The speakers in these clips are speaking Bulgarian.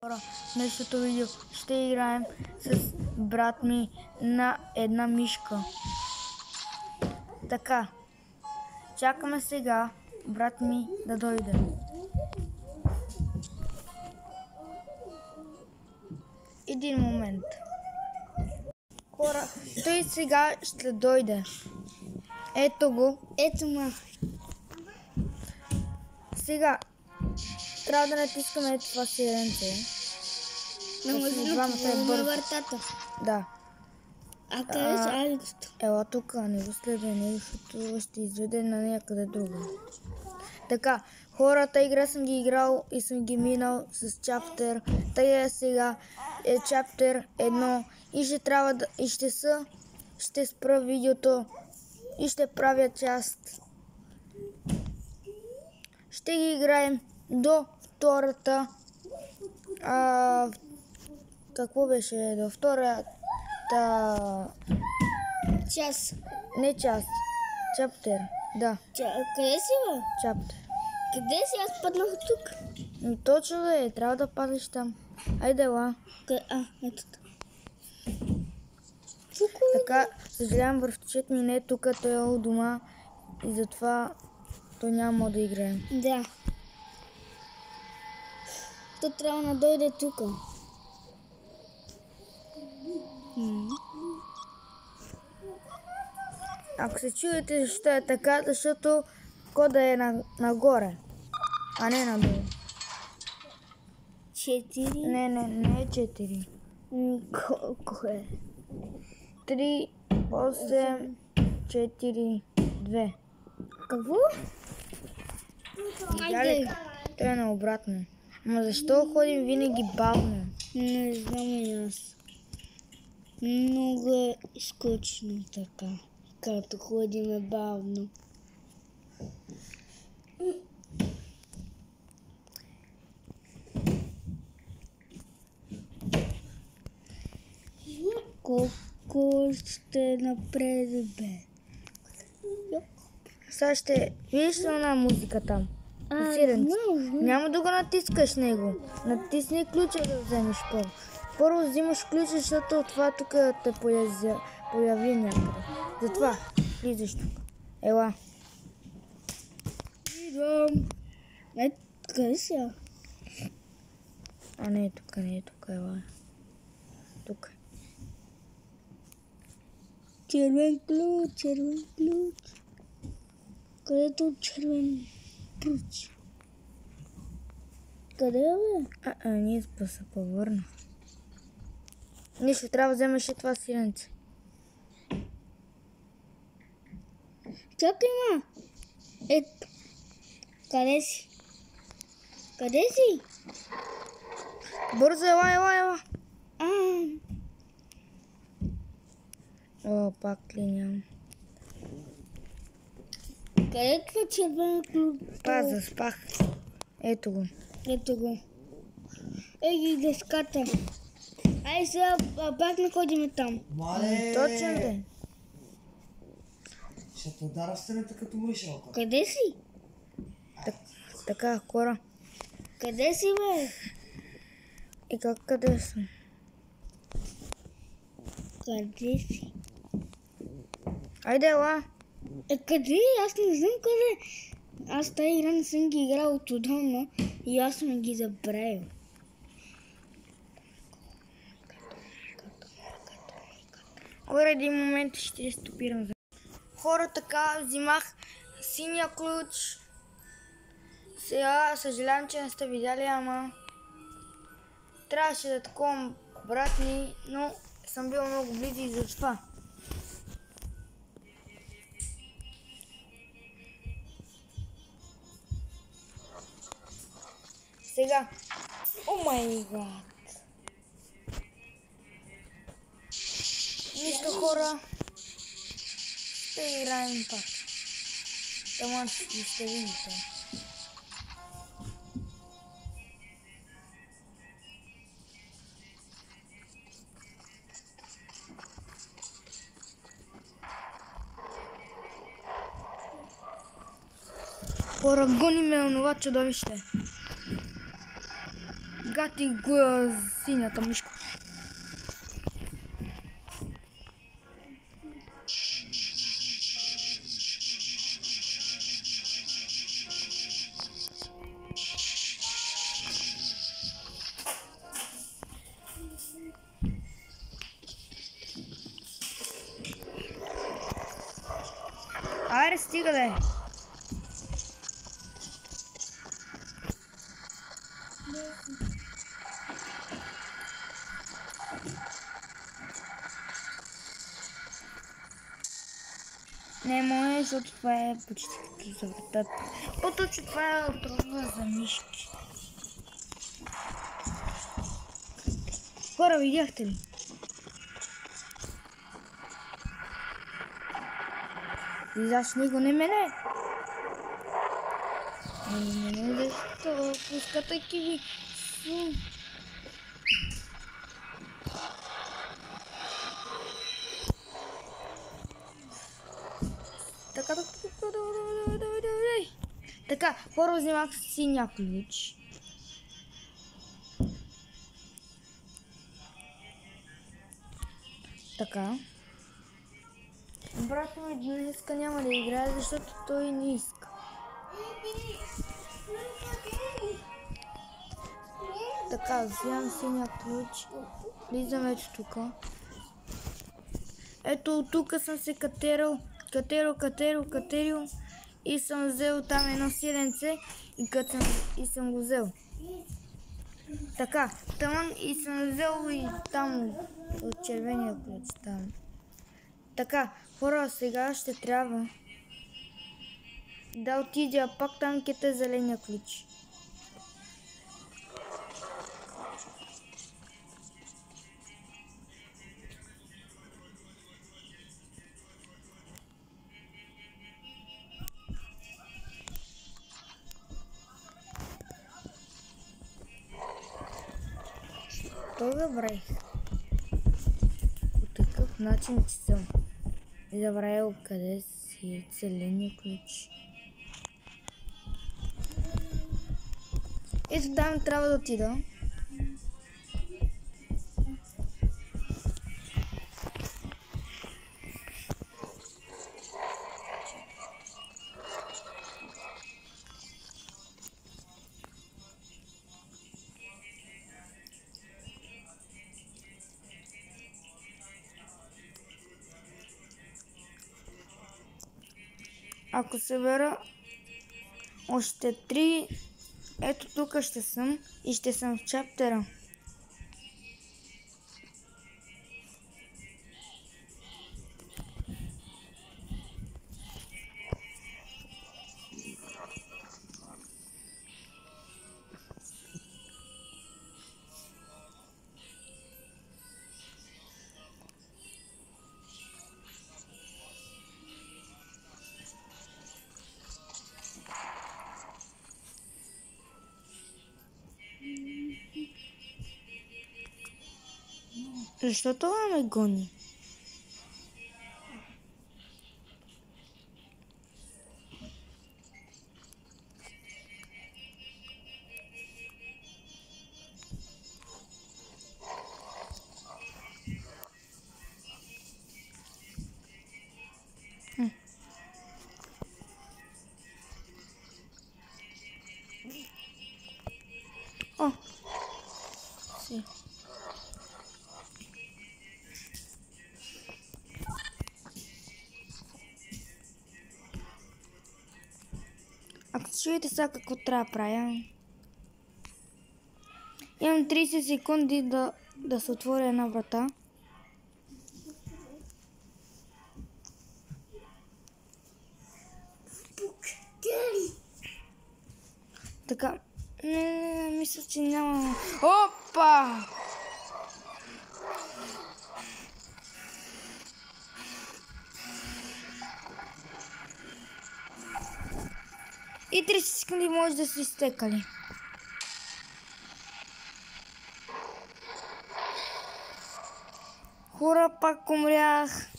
В днешното видео ще играем с брат ми на една мишка. Така, чакаме сега брат ми да дойде. Един момент. Хора, той сега ще дойде. Ето го. Ето ма. Сега трябва да натискаме това сиренце. На вратата. Да. А къде са Алексто? Ела тук, не го следва него, защото ще изведе на някъде друго. Така, хората игра съм ги играл и съм ги минал с чаптер. Тъй сега е чаптер 1 и ще трябва да... и ще спра видеото и ще правя част. Ще ги играем до втората... какво беше? До втората... Час. Не част. Чаптер. Да. Къде си, бе? Чаптер. Къде си? Аз паднах тук. Точно да е. Трябва да падаш там. Айде, ела. Ето. Така, съжалявам, върхчет ми не е тук, той е у дома и затова той няма да играем. Да. То трябва да дойде тук. Ако се чуете защо е така, защото кода е нагоре, а не надолу. 4. Не е 4. Колко е? 3, 8, 4, 2. Какво? Айде. Той е наобратно. Ама защо ходим винаги бавно? Не знам и аз. Много е скучно така, като ходиме бавно. Колко ще напред, бе? Сега ще видиш ли една музика там? Няма да го натискаш него. Натисни ключа да вземеш първо. Първо взимаш ключа, защото това тук те появи някъде. Затова влизаш тук. Ела. Идвам. Къде си? Не е тук, ела. Тук. Червен ключ. Където червен ключ? Къде бе? Ние се повърна. Нищо, трябва да вземеш и това сиренце. Чакай, ма. Къде си? Къде си? Бързо, ела. Пак ли нямам? Къде е това червен ключ? Заспах. Ето го. Ги деската. Ай сега пак не ходим там. Точно де. Ще те удара в стената като мишелка. Къде си? Така, хора. Къде си, бе? И къде съм? Къде си? Айде, ела. Къде? Аз не знам къде. Аз тази игра не съм ги играл от отдавна и аз съм ги забравил. Хора, един момент ще стопирам. Хора, така взимах синия ключ. Сега съжалявам, че не сте видяли, ама трябваше да таковам брат ми, но съм бил много близо и затова. Сега. О май гад. Нищо, хора. Ще играем пак. Тама ще видите. Хора, гони ме онова чудовище. Сега ти го синята мишка. Айде, стига да е. Не може, защото това е почти като за вратата. По-точно това е отрова за мишки. Хора, видяхте ли? Изаш него не мене. Не мене, защо пуска такива. Така, първо взимах синя ключ. Така. Брат ми днеска няма да играе, защото той не иска. Така, взимам синя ключ. Влизам ето тук. Ето тук съм се катерил и съм взел там едно силенце и съм го взел. Така, таман и съм взел и там от червения ключ там. Така, хора, сега ще трябва да отидя пак там, където е зеления ключ. То забравих. По такъв начин, че съм забравил къде си е зеления ключ. Ето там трябва да отида. Ако събера още 3, ето тук ще съм и ще съм в чаптера. Защо това ме гони? О! Си. Ако чуете сега какво трябва да правя, имам 30 секунди да се отвори една врата. Така, не, мисля, че няма... Опа! И 30 секунди може да са изтекали. Хора, пак умрях.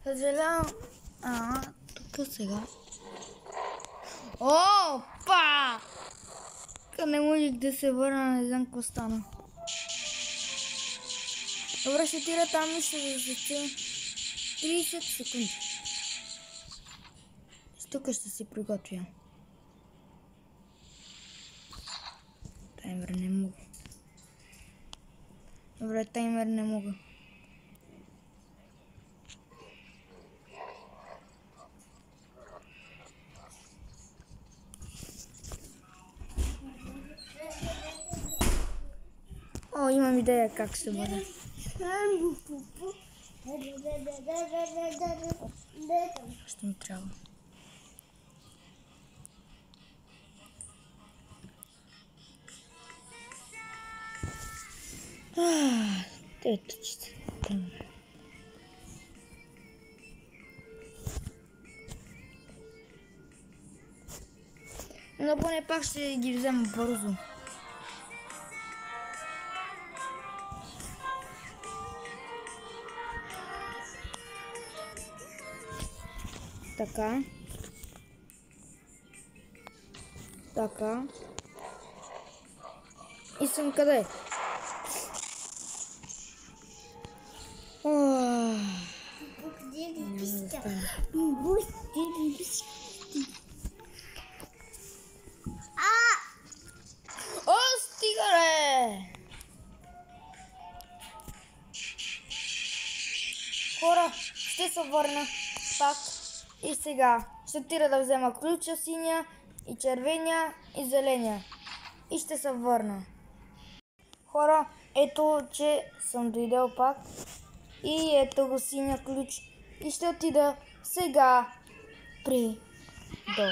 Съжалявам. Тук сега. Опа! Не можех да се върна, не знам какво стана. Добре, ще отида там и ще засече 30 секунди. Тук ще си приготвя. Таймер не мога. Добре, таймер не мога. О, имам идея как ще бъде. Ще ми трябва. Ето, че но поне пак ще ги взема бързо. Така. Така. И съм къде? О, стига бе! Хора, ще се върна пак и сега ще отида да взема ключа синя и червения и зеления и ще се върна. Хора, ето че съм дойдел пак и ето го синя ключ и ще отида сега при долу.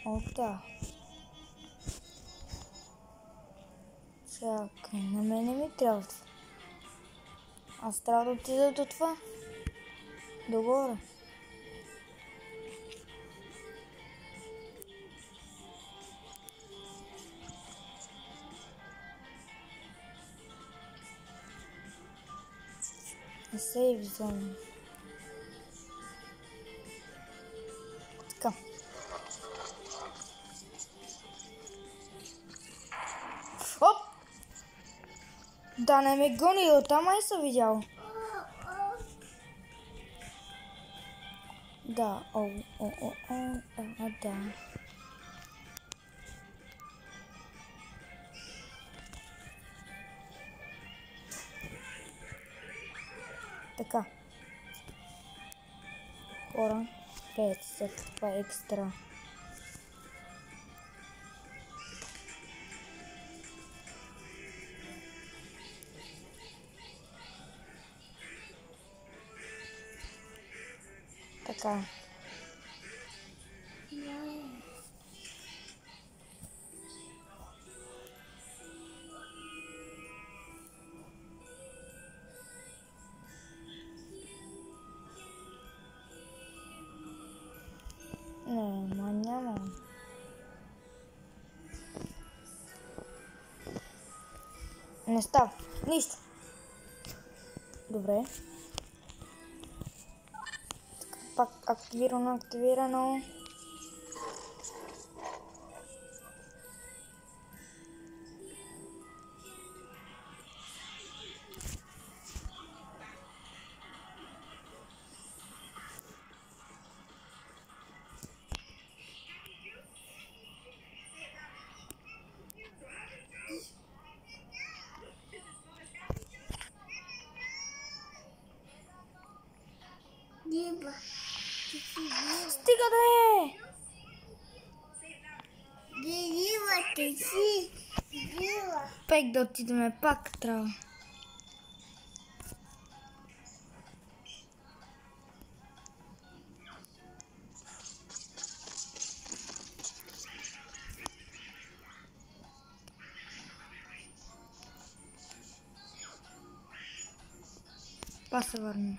Ота. Чакай, на мене ми трябва. Аз трябва да отида до това. Догоре. Сейв зона. Така. Оп! Да не ме гони, оттам и съм видял. Да, да. Така. Хора, 5, това е екстра. Така. Няма. Не става. Нищо. Добре. Пак активирано. Стига да е! Пек да отидеме, пак трябва. Па се върна.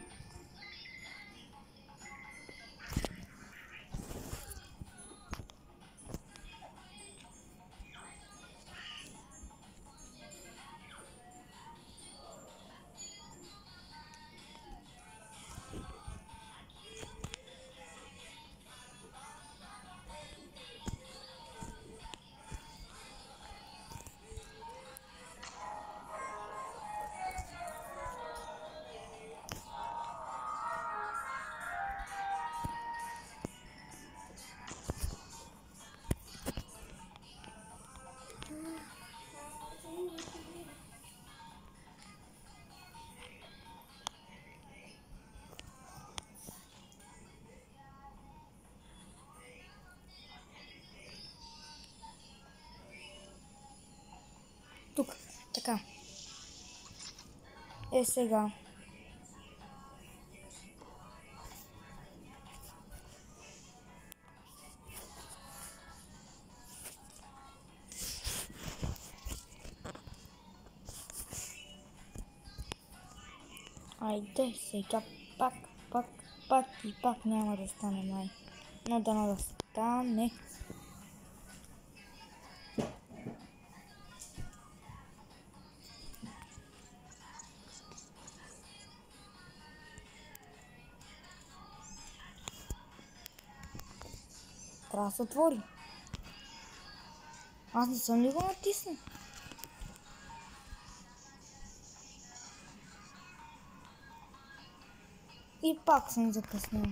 Така. Сега. Айде сега пак и пак няма да стане май. Но дано да стане. Трябва да се отвори. Аз не съм ли го натиснал? И пак съм закъснял.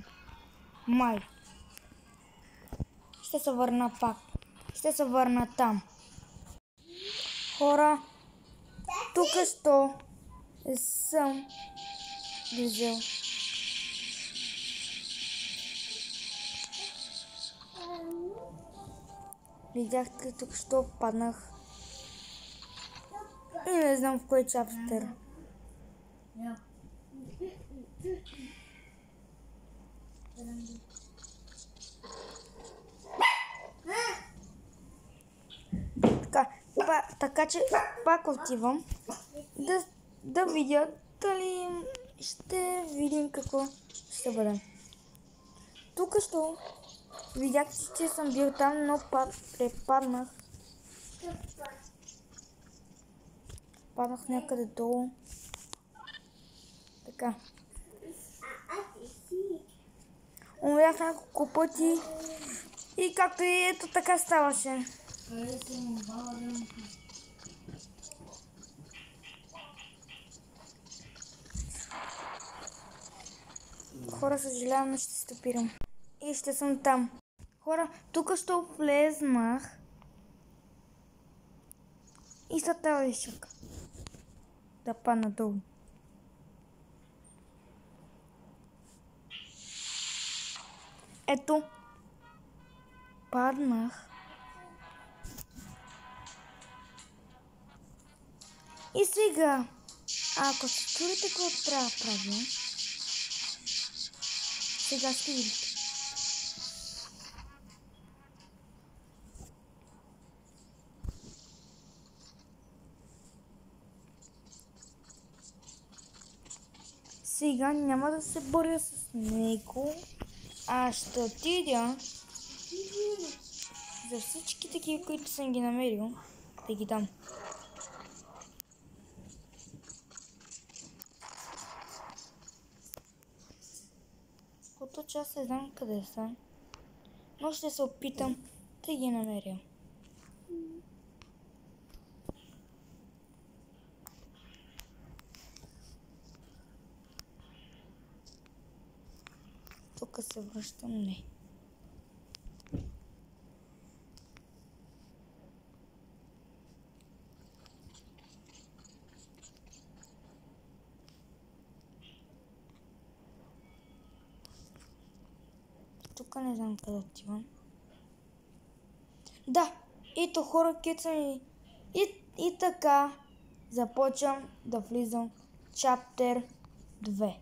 Май. Ще се върна пак. Ще се върна там. Хора, тук що съм влизал. Видяхте тук що паднах. И не знам в кой чаптер. Така че пак отивам да видя дали ще видим какво ще бъде. Тук що видях, че съм бил там, но препаднах. Паднах някъде долу. Така. Умрях няколко пъти и както и ето така ставаше. Хора, съжалявам, но ще стопирам. И ще съм там. Хора, тук ще влезнах и след това изчакам да падна долу. Ето, паднах. И сега, ако се чудите какво трябва да правя, сега ще видите. Сега няма да се боря с него, а ще отидя за всички такива, които съм ги намерил, да ги дам. Като че аз не знам къде са, но ще се опитам да ги намеря. Тук се връщам, не. Тук не знам къде отивам. Да, ето хора, кецам и така започвам да влизам в чаптер 2.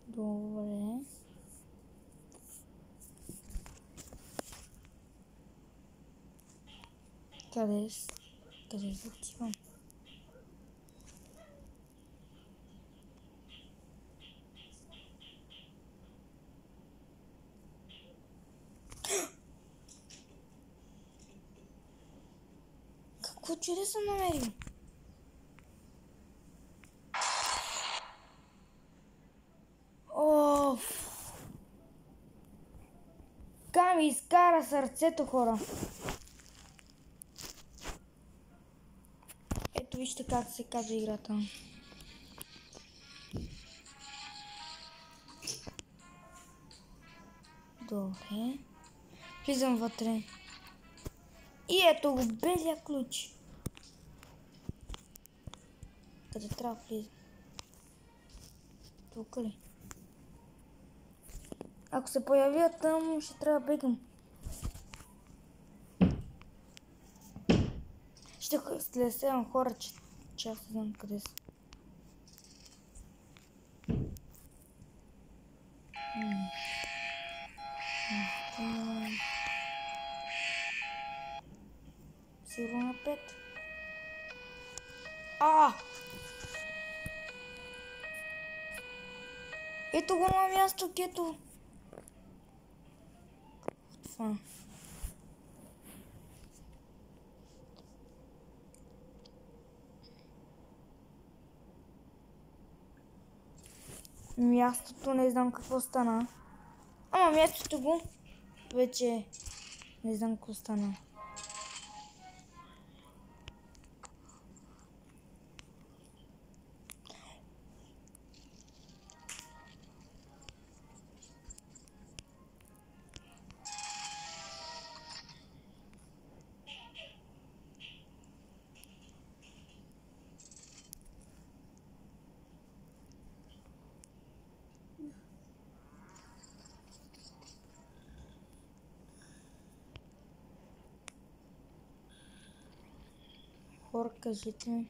Добре. Къде отивам? Какво чудо съм намерил? Така ми изкара сърцето, хора. Ето вижте как се казва играта. Добре. Влизам вътре. И ето го белия ключ. Къде трябва да влиза? Тук ли? Ако се появя там, ще трябва да бегам. Ще следвам хора, че аз не знам къде са. Сигурно на 5. Ето го на място, кето. Това. Мястото не знам какво стана. Ама мястото го вече не знам какво стана. Хора, кажете ми,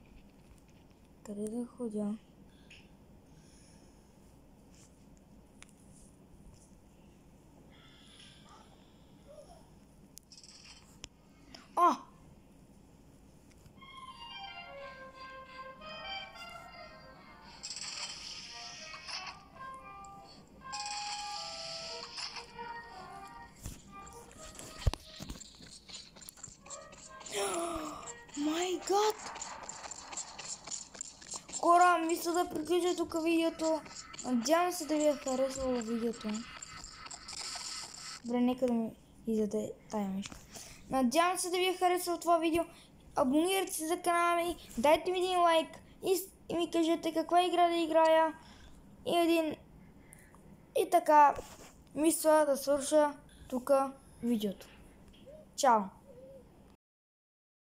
къде да ходя? Май гад! Хора, мисля да приключа тук видеото. Надявам се да ви е харесало видеото. Добре, нека да ми изяде тая мишка. Надявам се да ви е харесало това видео. Абонирайте се за канала ми, дайте ми един лайк и ми кажете каква игра да играя. И така, мисля да свърша тук видеото. Чао!